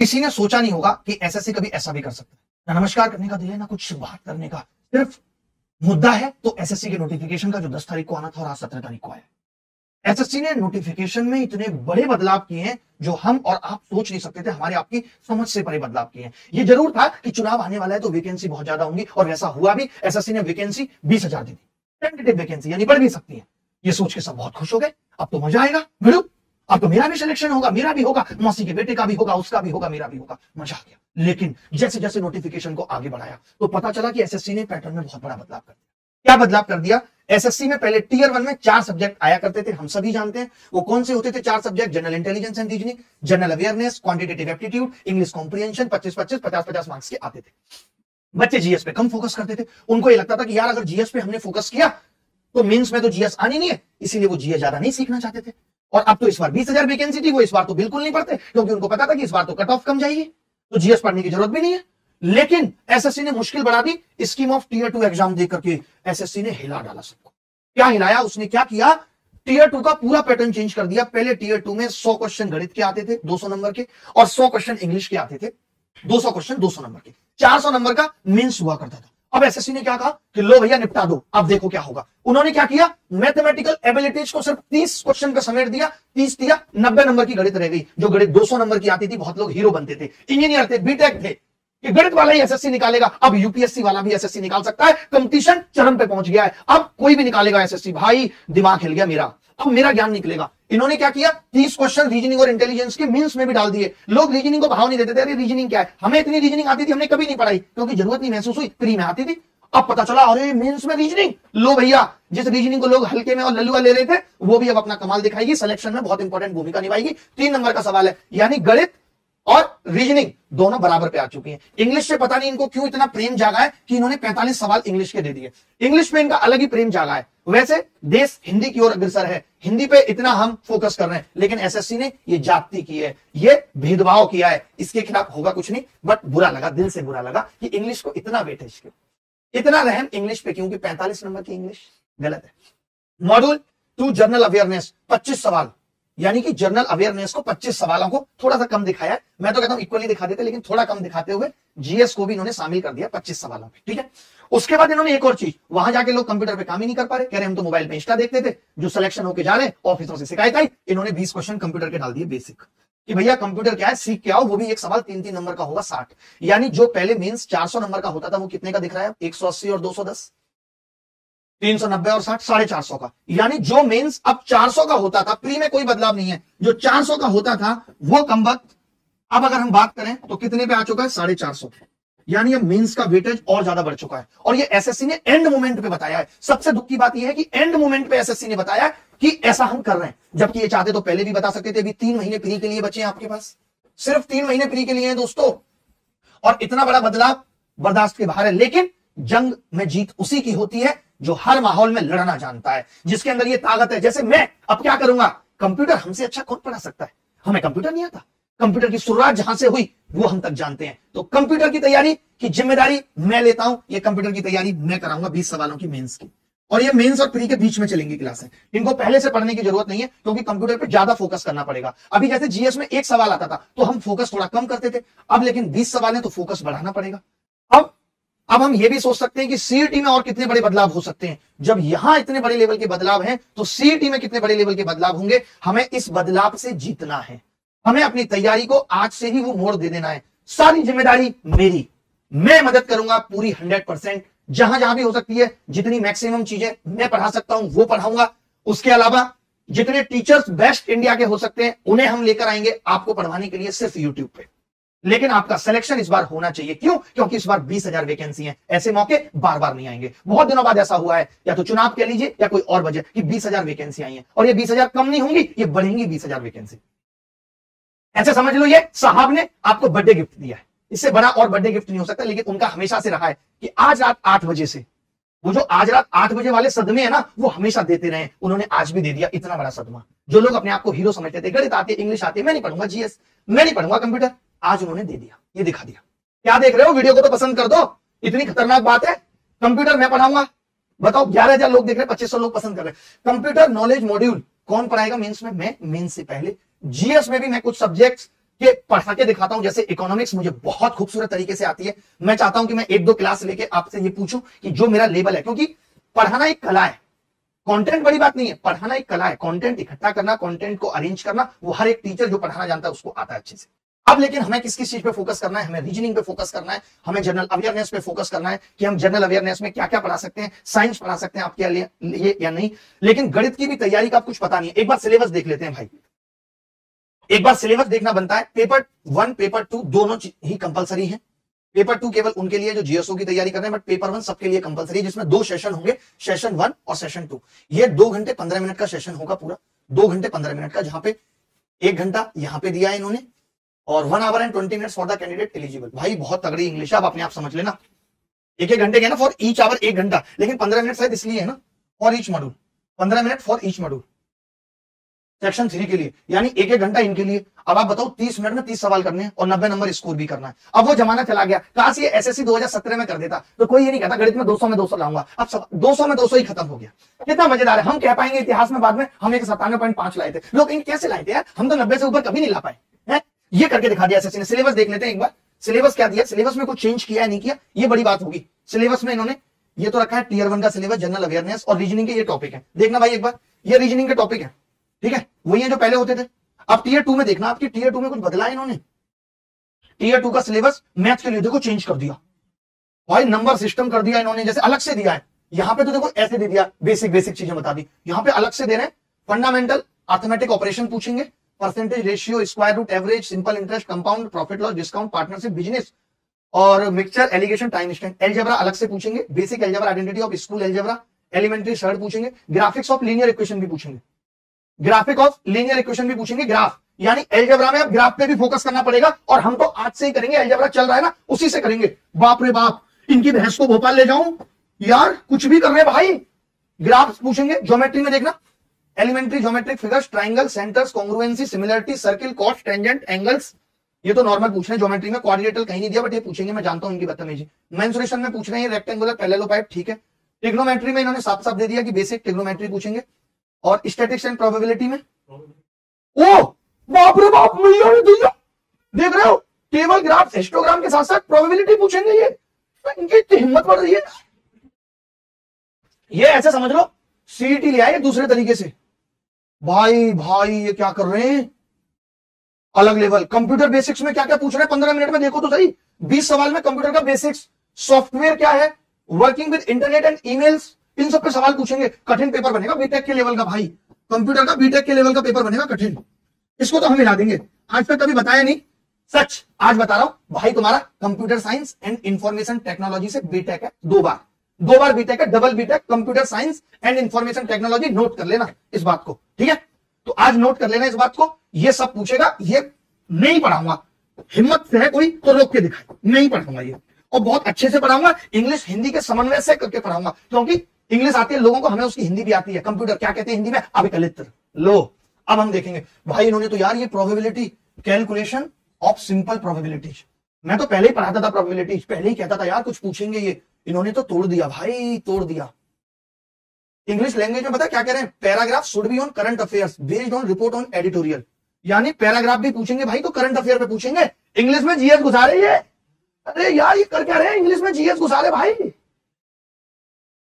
किसी ने सोचा नहीं होगा कि एसएससी कभी ऐसा भी कर सकता है। ना नमस्कार करने का दिल है, ना कुछ बात करने का, सिर्फ मुद्दा है तो एसएससी के नोटिफिकेशन का जो 10 तारीख को आना था और आज 17 तारीख को आया। एसएससी ने नोटिफिकेशन में इतने बड़े बदलाव किए हैं जो हम और आप सोच नहीं सकते थे, हमारे आपकी समझ से बड़े बदलाव किए हैं। ये जरूर था कि चुनाव आने वाला है तो वैकेंसी बहुत ज्यादा होंगी, और वैसा हुआ भी। एसएससी ने वैकेंसी 20,000 दी थी, टेंटेटिव वैकेंसी, यानी बढ़ भी सकती है। ये सोच के सब बहुत खुश हो गए, अब तो मजा आएगा, भिड़ो अब तो मेरा भी सिलेक्शन होगा, मेरा भी होगा, मौसी के बेटे का भी होगा, उसका भी होगा, मेरा भी होगा, मजा आ गया। लेकिन जैसे जैसे नोटिफिकेशन को आगे बढ़ाया तो पता चला कि एसएससी ने पैटर्न में बहुत बड़ा बदलाव कर दिया। क्या बदलाव कर दिया? एसएससी में पहले टीयर 1 में 4 सब्जेक्ट आया करते थे, हम सभी जानते हैं वो कौन से होते थे 4 subject. General intelligence and reasoning, general awareness, quantitative aptitude, English comprehension. 25-25, 50-50 marks के आते थे। बच्चे जीएस पे कम फोकस करते थे, उनको ये लगता था कि यार अगर जीएस पे हमने फोकस किया तो मेंस में तो जीएस आनी नहीं है, इसीलिए वो जीएस ज्यादा नहीं सीखना चाहते थे। और अब तो इस बार 20,000 वैकेंसी थी, वो इस बार तो बिल्कुल नहीं पढ़ते, क्योंकि उनको पता था कि इस बार तो कट ऑफ कम जाएगी, तो जीएस पढ़ने की जरूरत भी नहीं है। लेकिन एसएससी ने मुश्किल बढ़ा दी, स्कीम ऑफ टीयर 2 एग्जाम दे करके एसएससी ने हिला डाला सबको। क्या हिलाया उसने? क्या किया? टीयर 2 का पूरा पैटर्न चेंज कर दिया। पहले टीयर 2 में 100 क्वेश्चन गणित के आते थे 200 नंबर के, और 100 क्वेश्चन इंग्लिश के आते थे 200 क्वेश्चन 200 नंबर के, 400 नंबर का मेंस हुआ करता था। अब एसएससी ने क्या कहा कि लो भैया निपटा दो, अब देखो क्या होगा। उन्होंने क्या किया? मैथमेटिकल एबिलिटीज को सिर्फ 30 क्वेश्चन पे समेट दिया, 30 दिया, 90 नंबर की गणित रह गई। जो गणित 200 नंबर की आती थी, बहुत लोग हीरो बनते थे, इंजीनियर थे, बीटेक थे, कि गणित वाला ही एसएससी निकालेगा। अब यूपीएससी वाला भी एसएससी निकाल सकता है, कंपटीशन चरम पे पहुंच गया है, अब कोई भी निकालेगा एसएससी। भाई दिमाग हिल गया मेरा, अब मेरा ज्ञान निकलेगा। इन्होंने क्या किया? 30 क्वेश्चन रीजनिंग और इंटेलिजेंस के मीन्स में भी डाल दिए। लोग रीजनिंग को भाव नहीं देते थे, अरे रीजनिंग क्या है, हमें इतनी रीजनिंग आती थी, हमने कभी नहीं पढ़ाई, क्योंकि जरूरत नहीं महसूस हुई, फ्री में आती थी। अब पता चला अरे मेंस में रीजनिंग, लो भैया जिस रीजनिंग को लोग हल्के में और लल्लुआ ले रहे थे, वो भी अब अपना कमाल दिखाएगी, सिलेक्शन में बहुत इंपॉर्टेंट भूमिका निभाएगी। 3 नंबर का सवाल है, यानी गणित और रीजनिंग दोनों बराबर पे आ चुकी हैं। इंग्लिश से पता नहीं इनको क्यों इतना प्रेम जागा है कि इन्होंने 45 सवाल इंग्लिश के दे दिए। इंग्लिश पे इनका अलग ही प्रेम जागा है। वैसे देश हिंदी की ओर अग्रसर है, हिंदी पे इतना हम फोकस कर रहे हैं, लेकिन एसएससी ने ये जाति की है, ये भेदभाव किया है। इसके खिलाफ होगा कुछ नहीं, बट बुरा लगा, दिल से बुरा लगा कि इंग्लिश को इतना वेटेज क्यों, इतना रहम इंग्लिश पे, क्योंकि 45 नंबर की इंग्लिश गलत है। मॉड्यूल 2 जनरल अवेयरनेस 25 सवाल, यानी कि जनरल अवेयरनेस को 25 सवालों को थोड़ा सा कम दिखाया है। मैं तो कहता हूं इक्वली दिखा देते, लेकिन थोड़ा कम दिखाते हुए जीएस को भी इन्होंने शामिल कर दिया 25 सवालों में, ठीक है। उसके बाद इन्होंने एक और चीज, वहां जाके लोग कंप्यूटर पे काम ही नहीं कर पा रहे, कह रहे हम तो मोबाइल पे इंस्टा देखते थे, जो सिलेक्शन होके जा रहे ऑफिसों से शिकायत आई, इन्होंने 20 क्वेश्चन कंप्यूटर के डाल दिए बेसिक, कि भैया कंप्यूटर क्या है सीख के आओ, वो भी एक सवाल 3-3 नंबर का होगा 60। यानी जो पहले मेंस 400 नंबर का होता था वो कितने का दिख रहा है? 180 और 210, 390 और 60, 450 का। यानी जो मेंस अब 400 का होता था, प्री में कोई बदलाव नहीं है, जो 400 का होता था वो कम वक्त अब अगर हम बात करें तो कितने पे आ चुका है? 450। यानी अब मेंस का वेटेज और ज्यादा बढ़ चुका है, और ये एसएससी ने एंड मोमेंट पे बताया है। सबसे दुख की बात यह है कि एंड मोमेंट पे एसएससी ने बताया कि ऐसा हम कर रहे हैं, जबकि ये चाहते तो पहले भी बता सकते थे। अभी 3 महीने फ्री के लिए बचे हैं आपके पास, सिर्फ 3 महीने फ्री के लिए हैं दोस्तों, और इतना बड़ा बदलाव बर्दाश्त के बाहर है। लेकिन जंग में जीत उसी की होती है जो हर माहौल में लड़ना जानता है, जिसके अंदर ये ताकत है। जैसे मैं अब क्या करूंगा, कंप्यूटर हमसे अच्छा कौन पढ़ा सकता है? हमें कंप्यूटर नहीं आता, कंप्यूटर की शुरुआत जहां से हुई वो हम तक जानते हैं। तो कंप्यूटर की तैयारी की जिम्मेदारी मैं लेता हूं, ये कंप्यूटर की तैयारी मैं कराऊंगा 20 सवालों की मेंस की, और ये मेंस और प्री के बीच में चलेंगी क्लासें। इनको पहले से पढ़ने की जरूरत नहीं है, क्योंकि कंप्यूटर पे ज्यादा फोकस करना पड़ेगा। अभी जैसे जीएस में 1 सवाल आता था तो हम फोकस थोड़ा कम करते थे, अब लेकिन 20 सवाल है तो फोकस बढ़ाना पड़ेगा। अब हम ये भी सोच सकते हैं कि सीईटी में और कितने बड़े बदलाव हो सकते हैं। जब यहां इतने बड़े लेवल के बदलाव हैं तो सीईटी में कितने बड़े लेवल के बदलाव होंगे। हमें इस बदलाव से जीतना है, हमें अपनी तैयारी को आज से ही वो मोड़ दे देना है। सारी जिम्मेदारी मेरी, मैं मदद करूंगा पूरी 100%, जहां जहां भी हो सकती है, जितनी मैक्सिमम चीजें मैं पढ़ा सकता हूं वो पढ़ाऊंगा। उसके अलावा जितने टीचर्स बेस्ट इंडिया के हो सकते हैं उन्हें हम लेकर आएंगे आपको पढ़वाने के लिए सिर्फ यूट्यूब पे। लेकिन आपका सिलेक्शन इस बार होना चाहिए, क्यों? क्योंकि इस बार 20,000 वैकेंसी है, ऐसे मौके बार बार नहीं आएंगे। बहुत दिनों बाद ऐसा हुआ है, या तो चुनाव कह लीजिए या कोई और वजह, कि 20,000 वैकेंसी आई है, और ये 20,000 कम नहीं होंगी, ये बढ़ेंगी 20,000 वैकेंसी। ऐसे समझ लो ये साहब ने आपको बर्थडे गिफ्ट दिया है, इससे बड़ा और बर्थडे गिफ्ट नहीं हो सकता। लेकिन उनका हमेशा से रहा है कि आज रात 8 बजे से, वो जो आज रात 8 बजे वाले सदमे है ना, वो हमेशा देते रहे। उन्होंने आज भी दे दिया इतना बड़ा सदमा। जो लोग अपने आप को हीरो समझते थे, गणित आती है, इंग्लिश आती है, मैं नहीं पढ़ूंगा जीएस, मैं नहीं पढ़ूंगा कंप्यूटर, आज उन्होंने दे दिया, ये दिखा दिया। क्या देख रहे हो? वीडियो को तो पसंद कर दो, इतनी खतरनाक बात है। कंप्यूटर मैं पढ़ाऊंगा, बताओ 11,000 लोग देख रहे हैं, 2500 लोग पसंद कर रहे हैं। कंप्यूटर नॉलेज मॉड्यूल कौन पढ़ाएगा मेंस में? मैं मेंस से पहले। जीएस में भी मैं कुछ सब्जेक्ट्स कि पढ़ा के दिखाता हूं। जैसे इकोनॉमिक्स मुझे बहुत खूबसूरत तरीके से आती है, मैं चाहता हूं कि मैं एक दो क्लास लेके आपसे ये पूछूं कि जो मेरा लेवल है, क्योंकि पढ़ाना एक कला है, कंटेंट बड़ी बात नहीं है, पढ़ाना एक कला है। कंटेंट इकट्ठा करना, कंटेंट को अरेंज करना, वो हर एक टीचर जो पढ़ाना जानता है उसको आता है अच्छे से। अब लेकिन हमें किस किस चीज पे फोकस करना है, हमें रीजनिंग पे फोकस करना है, हमें जनरल अवेयरनेस पे फोकस करना है कि हम जनरल अवेयरनेस में क्या क्या पढ़ा सकते हैं, साइंस पढ़ा सकते हैं आपके लिए या नहीं। लेकिन गणित की भी तैयारी का कुछ पता नहीं है। एक बार सिलेबस देख लेते हैं भाई, एक बार सिलेबस देखना बनता है। पेपर 1 पेपर 2 दोनों ही कंपलसरी है। पेपर 2 केवल उनके लिए जो जीएसओ की तैयारी कर रहे हैं, बट पेपर 1 सबके लिए कंपलसरी है, जिसमें 2 सेशन होंगे, सेशन 1 और सेशन 2। ये 2 घंटे 15 मिनट का सेशन होगा, पूरा 2 घंटे 15 मिनट का, जहां पे 1 घंटा यहां पे दिया है इन्होंने और 1 our and 20 minutes for the candidate eligible. भाई बहुत तगड़ी इंग्लिश है, आप अपने आप समझ लेना। एक घंटे के ना फॉर ईच आवर 1 घंटा, लेकिन 15 मिनट शायद इसलिए है ना, for each module, 15 minute for each module section 3 के लिए, यानी एक घंटा इनके लिए। अब आप बताओ 30 मिनट में 30 सवाल करने हैं और 90 नंबर स्कोर भी करना है। अब वो जमाना चला गया, काश ये एसएससी 2017 में कर देता तो कोई ये नहीं कहता गणित में 200 में 200 लाऊंगा। अब 200 में 200 ही खत्म हो गया। कितना मजेदार है, हम कह पाएंगे इतिहास में बाद में हम एक 97.5 लाए थे, लोग इन कैसे लाए थे यार, हम तो 90 से ऊपर कभी नहीं ला पाए हैं। ये करके दिखा दिया एसएससी ने। सिलेबस देख लेते हैं एक बार, सिलेबस क्या दिया, सिलेबस में कुछ चेंज किया है नहीं किया, ये बड़ी बात होगी। सिलेबस में इन्होंने ये तो रखा है टीयर 1 का सिलेबस, जनरल अवेयरनेस और रीजनिंग के ये टॉपिक है। देखना भाई एक बार, ये रीजनिंग के टॉपिक है, ठीक है, वही है जो पहले होते थे। अब टीयर 2 में देखना, आपकी टीयर 2 में कुछ बदला है इन्होंने। टीयर 2 का सिलेबस मैथ्स के लिए देखो चेंज कर दिया भाई, नंबर सिस्टम कर दिया इन्होंने, जैसे अलग से दिया है। यहां पे तो देखो ऐसे दे दिया, बेसिक बेसिक चीजें बता दी, यहां पे अलग से दे रहे हैं। फंडामेंटल अर्थमेटिक ऑपरेशन पूछेंगे, percentage ratio, square root, average, simple interest, compound, profit loss, discount, partnership, business और mixture, allegation, time stand. Algebra अलग से पूछेंगे, basic algebra, identity of school algebra, elementary surd पूछेंगे, ग्राफिक्स ऑफ लीनियर इक्वेशन भी पूछेंगे, graphic of linear equation भी पूछेंगे। Graph यानी एलजेब्रा में अब ग्राफ पे भी फोकस करना पड़ेगा, और हम तो आज से ही करेंगे, एलजेब्रा चल रहा है ना, उसी से करेंगे। बाप रे बाप, इनकी भैंस को भोपाल ले जाऊं यार, कुछ भी कर रहे भाई। ग्राफ पूछेंगे, ज्योमेट्री में देखना, elementary geometric figures, triangle, centres, congruency, similarity, circle, cos, tangent, angles, ये तो नॉर्मल पूछ रहे हैं। ज्योमेट्री में क्वाड्रिलेटरल कहीं नहीं दिया, बट ये पूछेंगे, मैं जानता हूं इनकी बदतमीजी। मेंसुरेशन में पूछ रहे हैं रेक्टेंगुलर, पैरेललोपाइड, ठीक है। ट्रिग्नोमेट्री में इन्होंने साफ साफ दे दिया कि बेसिक ट्रिग्नोमेट्री पूछेंगे, और स्टैटिस्टिक्स एंड प्रोबेबिलिटी में ओ बाप रे बाप, देख रहे हो, टेबल, ग्राफ, हिस्टोग्राम के साथ साथ प्रोबेबिलिटी पूछेंगे। ये इनकी इतनी हिम्मत बढ़ रही है, ये ऐसे समझ लो सीईटी ले आए दूसरे तरीके से। भाई भाई ये क्या कर रहे हैं, अलग लेवल। कंप्यूटर बेसिक्स में क्या क्या पूछ रहे हैं 15 मिनट में, देखो तो सही। 20 सवाल में कंप्यूटर का बेसिक्स, सॉफ्टवेयर क्या है, working with internet and emails, इन सब पे सवाल पूछेंगे। कठिन पेपर बनेगा बीटेक के लेवल का भाई, कंप्यूटर का बीटेक के लेवल का पेपर बनेगा कठिन। इसको तो हम हिला देंगे, आज तक कभी बताया नहीं, सच आज बता रहा हूं भाई। तुम्हारा computer science and information technology से बीटेक है, 2 बार बीटेक है, double BTech computer science and information technology. Note कर लेना इस बात को, ठीक है, तो आज नोट कर लेना इस बात को। ये सब पूछेगा, ये नहीं पढ़ाऊंगा, हिम्मत से है कोई तो रोक के दिखाए, नहीं पढ़ाऊंगा ये, और बहुत अच्छे से पढ़ाऊंगा। इंग्लिश हिंदी के समन्वय से करके पढ़ाऊंगा, क्योंकि इंग्लिश आती है लोगों को, हमें उसकी हिंदी भी आती है। कंप्यूटर क्या कहते हैं हिंदी में, अभिकलित। लो अब हम देखेंगे भाई, इन्होंने तो यार ये probability, calculation of simple probabilities, मैं तो पहले ही पढ़ाता था प्रोबेबिलिटीज, पहले ही कहता था यार कुछ पूछेंगे ये, इन्होंने तो तोड़ दिया भाई, तोड़ दिया। इंग्लिश लैंग्वेज में पता क्या कह रहे हैं, paragraph should be on current affairs based on report on editorial, यानी पैराग्राफ भी पूछेंगे भाई तो करंट अफेयर पे पूछेंगे। इंग्लिश में जीएस घुसा रहे हैं, अरे यार ये कर क्या रहे हैं, इंग्लिश में जीएस घुसा रहे भाई।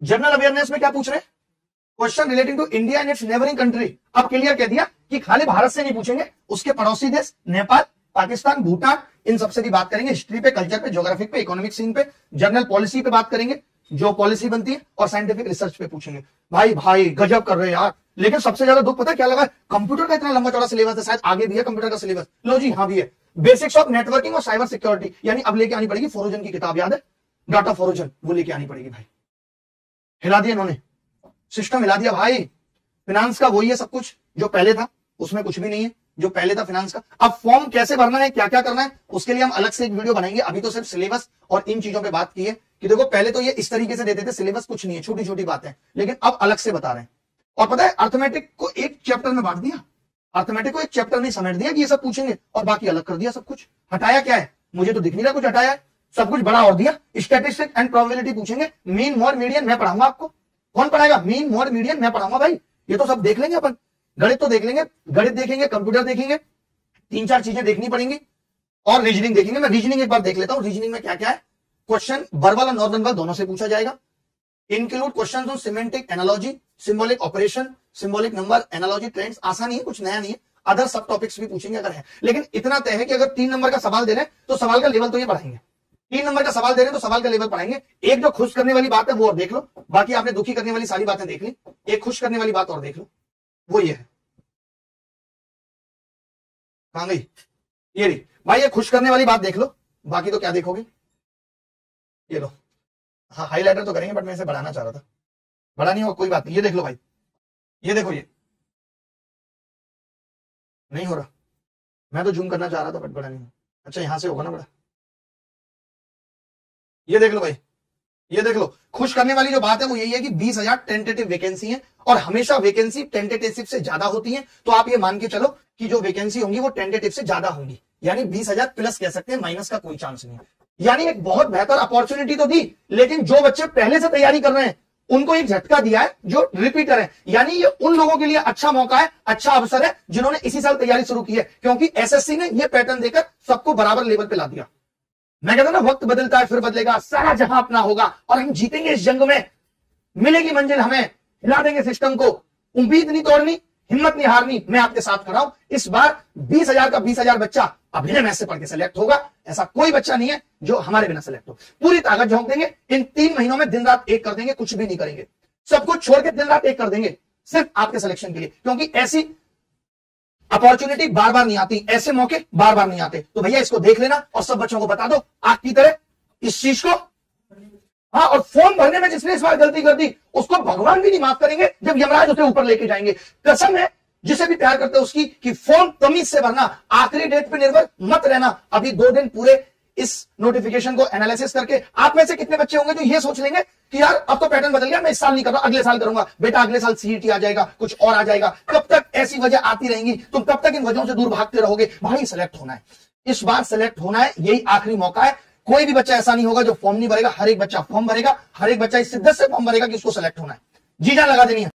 जनरल अवेयरनेस में क्या पूछ रहे हैं, question relating to India and its neighbouring country. अब क्लियर कह दिया कि खाली भारत से नहीं पूछेंगे, उसके पड़ोसी देश नेपाल, पाकिस्तान, भूटान, इन सबसे भी बात करेंगे। हिस्ट्री पे, कल्चर पे, ज्योग्राफिक पे, इकोनॉमिक सीन पे, जनरल पॉलिसी पे बात करेंगे, जो पॉलिसी बनती है, और साइंटिफिक रिसर्च पे पूछेंगे। भाई भाई गजब कर रहे हैं यार। लेकिन सबसे ज्यादा दुख पता है क्या लगा, कंप्यूटर का इतना लंबा चौड़ा सिलेबस है, शायद आगे भी है कंप्यूटर का सिलेबस। लो जी हाँ भी है, बेसिक्स ऑफ नेटवर्किंग और साइबर सिक्योरिटी, यानी अब लेके आनी पड़ेगी फोरोजन की किताब, याद है, डाटा फोरोजन, वो लेके आनी पड़ेगी भाई। हिला दिया इन्होंने, सिस्टम हिला दिया भाई। फिनांस का वही है सब कुछ जो पहले था, उसमें कुछ भी नहीं है जो पहले था फिनांस का। अब फॉर्म कैसे भरना है, क्या क्या करना है, उसके लिए हम अलग से एक वीडियो बनाएंगे। अभी तो सिर्फ सिलेबस और इन चीजों पे बात की है कि देखो पहले तो ये इस तरीके से देते थे, सिलेबस कुछ नहीं है, छोटी छोटी बातें, लेकिन अब अलग से बता रहे हैं। और पता है अर्थमेटिक को एक चैप्टर में बांट दिया, अर्थमेटिक को एक चैप्टर में समेट दिया कि ये सब पूछेंगे, और बाकी अलग कर दिया सब कुछ। हटाया क्या है, मुझे तो दिख नहीं रहा कुछ हटाया है, सब कुछ बड़ा और दिया। स्टैटिस्टिक्स एंड प्रोबेबिलिटी पूछेंगे, मीन मोड मीडियन मैं पढ़ाऊंगा आपको। कौन पढ़ाएगा, मीन मोड मीडियन मैं पढ़ाऊंगा भाई, ये तो सब देख लेंगे अपन। गणित तो देख लेंगे, गणित देखेंगे, कंप्यूटर देखेंगे, 3-4 चीजें देखनी पड़ेंगी और रीजनिंग देखेंगे। मैं रीजनिंग एक बार देख लेता हूं, रीजनिंग में क्या क्या है। क्वेश्चन वर्बल और नॉन वर्बल दोनों से पूछा जाएगा। Include question on semantic analogy, symbolic operation, symbolic number, analogy, trends. आसान नहीं है, कुछ नया नहीं है, अदर सब टॉपिक्स भी पूछेंगे अगर है। लेकिन इतना तय है कि अगर 3 नंबर का सवाल दे रहे हैं तो सवाल का लेवल तो ये बढ़ाएंगे। 3 नंबर का सवाल दे रहे हैं तो सवाल का लेवल पढ़ाएंगे। एक जो खुश करने वाली बात है वो और देख लो, बाकी आपने दुखी करने वाली सारी बातें देख ली। एक खुश करने वाली बात और देख लो, वो ये है, कहां गई ये रही भाई। ये खुश करने वाली बात देख लो, बाकी तो क्या देखोगे, ये लो। हाँ हाईलाइटर तो करेंगे बट मैं इसे बढ़ाना चाह रहा था, बड़ा नहीं होगा कोई बात नहीं। ये देख लो भाई, ये देखो, ये नहीं हो रहा, मैं तो जूम करना चाह रहा था बट बड़ा नहीं हो। अच्छा यहां से होगा ना बड़ा, ये देख लो भाई, ये देख लो। खुश करने वाली जो बात है वो यही है कि 20,000 टेंटेटिव वैकेंसी है और हमेशा वैकेंसी टेंटेटिव से ज्यादा होती है। तो आप ये मान के चलो कि जो वैकेंसी होंगी वो टेंटेटिव से ज्यादा होंगी, यानी 20,000 प्लस कह सकते हैं, माइनस का कोई चांस नहीं है। यानी एक बहुत बेहतर अपॉर्चुनिटी तो दी, लेकिन जो बच्चे पहले से तैयारी कर रहे हैं उनको एक झटका दिया है जो रिपीटर है। यानी ये उन लोगों के लिए अच्छा मौका है, अच्छा अवसर है जिन्होंने इसी साल तैयारी शुरू की है, क्योंकि एसएससी ने ये पैटर्न देकर सबको बराबर लेवल पे ला दिया। मैं कहता ना वक्त बदलता है फिर बदलेगा, सारा जहां अपना होगा और हम जीतेंगे इस जंग में, मिलेगी मंजिल हमें, हिला देंगे सिस्टम को। उम्मीद नहीं तोड़नी, हिम्मत नहीं हारनी, मैं आपके साथ खड़ा हूं। इस बार 20,000 का 20,000 बच्चा अभिनय मैथ से पढ़ के सिलेक्ट होगा। ऐसा कोई बच्चा नहीं है जो हमारे बिना सिलेक्ट हो। पूरी ताकत झोंक देंगे, इन 3 महीनों में दिन रात एक कर देंगे, कुछ भी नहीं करेंगे, सब कुछ छोड़ के दिन रात एक कर देंगे सिर्फ आपके सिलेक्शन के लिए, क्योंकि ऐसी अपॉर्चुनिटी बार बार नहीं आती, ऐसे मौके बार बार नहीं आते। तो भैया इसको देख लेना और सब बच्चों को बता दो आग की तरह इस चीज को। हाँ, और फॉर्म भरने में जिसने इस बार गलती कर दी उसको भगवान भी नहीं माफ करेंगे जब यमराज उसे ऊपर लेके जाएंगे। कसम है जिसे भी प्यार करते हो उसकी कि फॉर्म तमीज से भरना, आखिरी डेट पे निर्भर मत रहना। अभी 2 दिन पूरे इस नोटिफिकेशन को एनालिसिस करके आप में से कितने बच्चे होंगे जो ये सोच लेंगे कि यार अब तो पैटर्न बदल गया, मैं इस साल नहीं कर रहा, अगले साल करूंगा। बेटा अगले साल सीईटी आ जाएगा, कुछ और आ जाएगा। कब तक ऐसी वजह आती रहेंगी, तुम कब तक इन वजहों से दूर भागते रहोगे। भाई सेलेक्ट होना है, इस बार सेलेक्ट होना है, यही आखिरी मौका है। कोई भी बच्चा ऐसा नहीं होगा जो फॉर्म नहीं भरेगा, हर एक बच्चा फॉर्म भरेगा, हर एक बच्चा इस शिद्दत से फॉर्म भरेगा कि उसको सेलेक्ट होना है, जी जान लगा देनी है।